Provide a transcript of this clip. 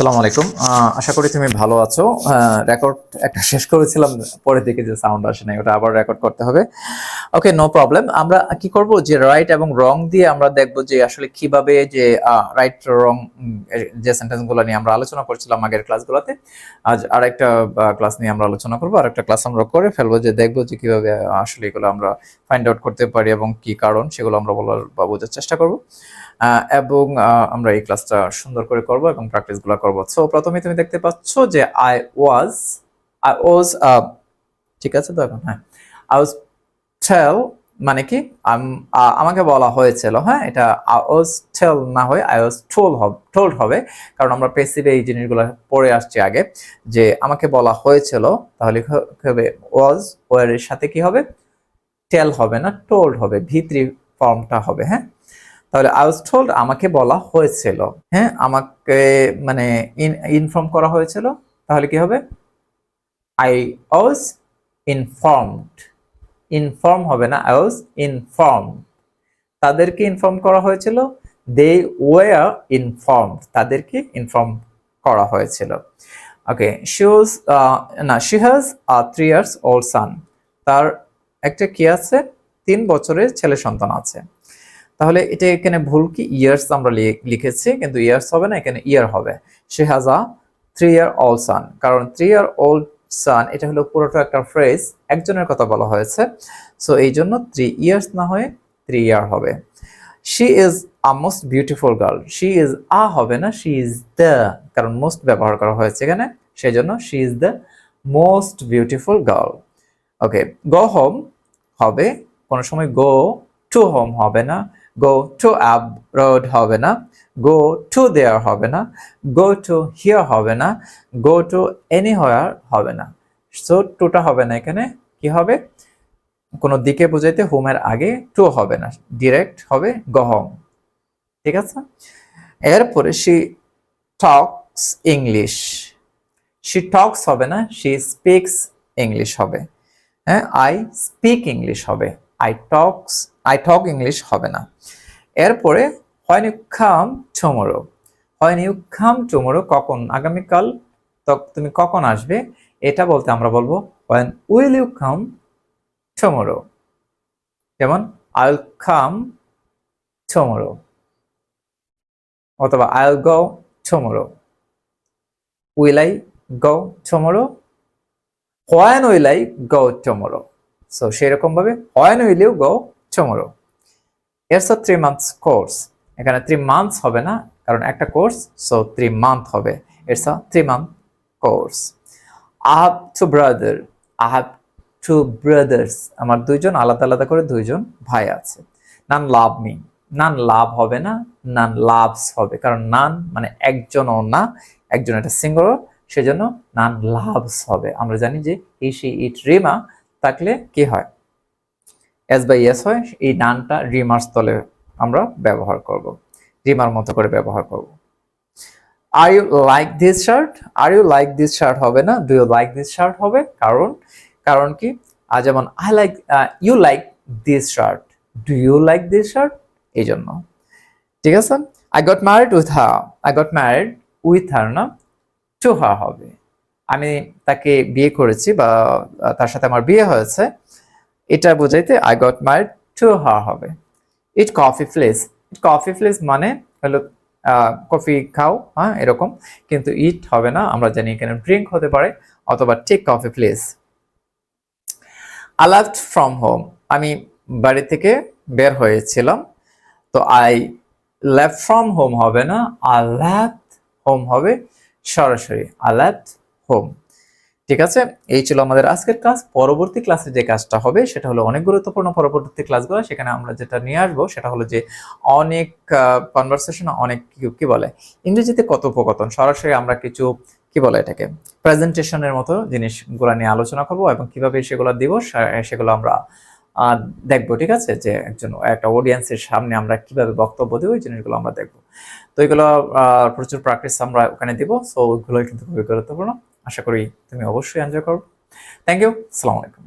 আসসালামু আলাইকুম। আশা করি তুমি ভালো আছো। রেকর্ড একটা শেষ করেছিলাম, পরের দিকে যে সাউন্ড আসে নাই ওটা আবার রেকর্ড করতে হবে। ওকে, নো প্রবলেম। আমরা কি করব যে রাইট এবং রং দিয়ে আমরা দেখব যে আসলে কিভাবে যে রাইট রং যে সেন্টেন্সগুলো নিয়ে আমরা আলোচনা করছিলাম আগের ক্লাসগুলোতে, আজ আরেকটা ক্লাস নিয়ে আমরা আলোচনা করব। আরেকটা ক্লাস আমরা করে ফেলবো যে দেখবো যে কিভাবে আসলে এগুলো আমরা ফাইন্ড আউট করতে পারি এবং কি কারণ সেগুলো আমরা বলার বা বোঝার চেষ্টা করব। এবং আমরা এই ক্লাসটা সুন্দর করে করব এবং প্র্যাকটিসগুলো করব। সো প্রথমে তুমি দেখতে পাচ্ছ যে আই ওয়াজ ঠিক আছে তো এখন? হ্যাঁ, আই ওয়াজ টেল মানে কি আমাকে বলা হয়েছিল। হ্যাঁ, এটা আই ওয়াজ টেল না হয়ে আই ওয়াজ টোল্ড হবে, কারণ আমরা প্যাসিভে এই জিনিসগুলো পড়ে আসছি আগে যে আমাকে বলা হয়েছিল। তাহলে হবে ওয়াজ, ওয়ার এর সাথে কি হবে? টেল হবে না, টোল্ড হবে, ভি3 ফর্মটা হবে। হ্যাঁ, তাহলে আই ওয়াজ টোল্ড আমাকে বলা হয়েছিল। হ্যাঁ, আমাকে মানে ইনফর্ম করা হয়েছিল। তাহলে কি হবে? I was informed. ইনফর্ম হবে না, আই ওয়াজ ইনফর্মড। তাদেরকে ইনফর্ম করা হয়েছিল, দে ওয়ার ইনফর্মড। তাদেরকে ইনফর্ম করা হয়েছিল। ওকে, she has 3 years old son। তার একটা কি আছে? 3 বছরের ছেলে সন্তান আছে। তাহলে এটা এখানে ভুল কি? ইয়ার্স আমরা লিখেছি, কিন্তু ইয়ার্স হবে না, এখানে ইয়ার হবে। She has a 3 year old son, কারণ 3 year old son এটা হলো পুরোটা একটা ফ্রেজ, একজনের কথা বলা হয়েছে। সো এই জন্য 3 years না হয়ে 3 year হবে। She is a most beautiful girl. She is a হবে না, শি ইজ দ্য, কারণ মোস্ট ব্যবহার করা হয়েছে এখানে, সেই জন্য she is the most beautiful girl. Okay, go home হবে, কোনো সময় গো টু হোম হবে না, গো টু অ্যাব্রড হবে না, গো টু দেয়ার হবে না, গো টু হিয়ার হবে না, গো টু এনিহোয়ার হবে না। সো টুটা হবে না, এখানে কি হবে? কোনো দিকে বোঝাইতে হোমের আগে টু হবে না, ডিরেক্ট হবে গো হোম। ঠিক আছে, এরপরে শি টক্স ইংলিশ। শি টক্স হবে না, শি স্পিক্স ইংলিশ হবে। হ্যাঁ, আই স্পিক ইংলিশ হবে, আই টক ইংলিশ হবে না। এরপরে when you come tomorrow, when you come tomorrow কখন? আগামীকাল তুমি কখন আসবে, এটা বলতে আমরা বলবো when will you come tomorrow। যেমন I'll come tomorrow, অথবা I'll go tomorrow। will I go tomorrow, when will I go tomorrow। So সেরকম ভাবে when will you go tomorrow। It's a 3 months course, এখানে 3 months হবে না, কারণ একটা course, so 3 month হবে। It's a 3 month course। I have 2 brother, I have 2 brothers, আমার দুইজন আলাদা আলাদা করে দুইজন ভাই আছে। None love me, none love হবে না, none loves হবে, কারণ none মানে একজনও না, একজন এটা সিঙ্গুলার, সেজন্য none loves হবে। আমরা জানি যে হি সি ইট রিমা থাকলে কি হয়? এস বাই এস হয়, এই নানটা রিমার স্থলে আমরা ব্যবহার করব, রিমার মতো করে ব্যবহার করব। Are you like this shirt, are you like this shirt হবে না, do you like this shirt হবে। কারণ কি? যেমন I like, you like this shirt, do you like this shirt, এই জন্য। ঠিক আছে, I got married with her, I got married with her না, টু হার হবে। আমি তাকে বিয়ে করেছি বা তার সাথে আমার বিয়ে হয়েছে, এটা বোঝাইতে I got married to her হবে। Eat coffee please, eat coffee please মানে হলো কফি খাও, হ্যাঁ এরকম, কিন্তু ইট হবে না, আমরা জানি এখানে ড্রিঙ্ক হতে পারে, অথবা take coffee please. I left from home, আমি বাড়ি থেকে বের হয়েছিলাম, তো আই লেফট ফ্রম হোম হবে না, আই লেফট হোম হবে সরাসরি, আই লেফট হোম। ঠিক আছে, এই ছিল আমাদের আজকের ক্লাস। পরবর্তী ক্লাসে যে কাজটা হবে সেটা হলো অনেক গুরুত্বপূর্ণ। পরবর্তী ক্লাসগুলো, সেখানে আমরা যেটা নিয়ে আসবো সেটা হলো যে অনেক কনভারসেশন, অনেক কি বলে ইংরেজিতে কথোপকথন, সরাসরি আমরা কিছু কি বলে এটাকে প্রেজেন্টেশনের মতো জিনিসগুলো নিয়ে আলোচনা করব, এবং কিভাবে সেগুলো দিব সেগুলো আমরা দেখবো। ঠিক আছে, যে একটা অডিয়েন্সের সামনে আমরা কিভাবে বক্তব্য দেবো, এই জিনিসগুলো আমরা দেখবো। তো এগুলো প্রচুর প্র্যাকটিস আমরা ওখানে দিব। সো ওইগুলো কিন্তু খুবই গুরুত্বপূর্ণ। আশা করি তুমি অবশ্যই এনজয় করো। থ্যাংক ইউ, আসসালামু আলাইকুম।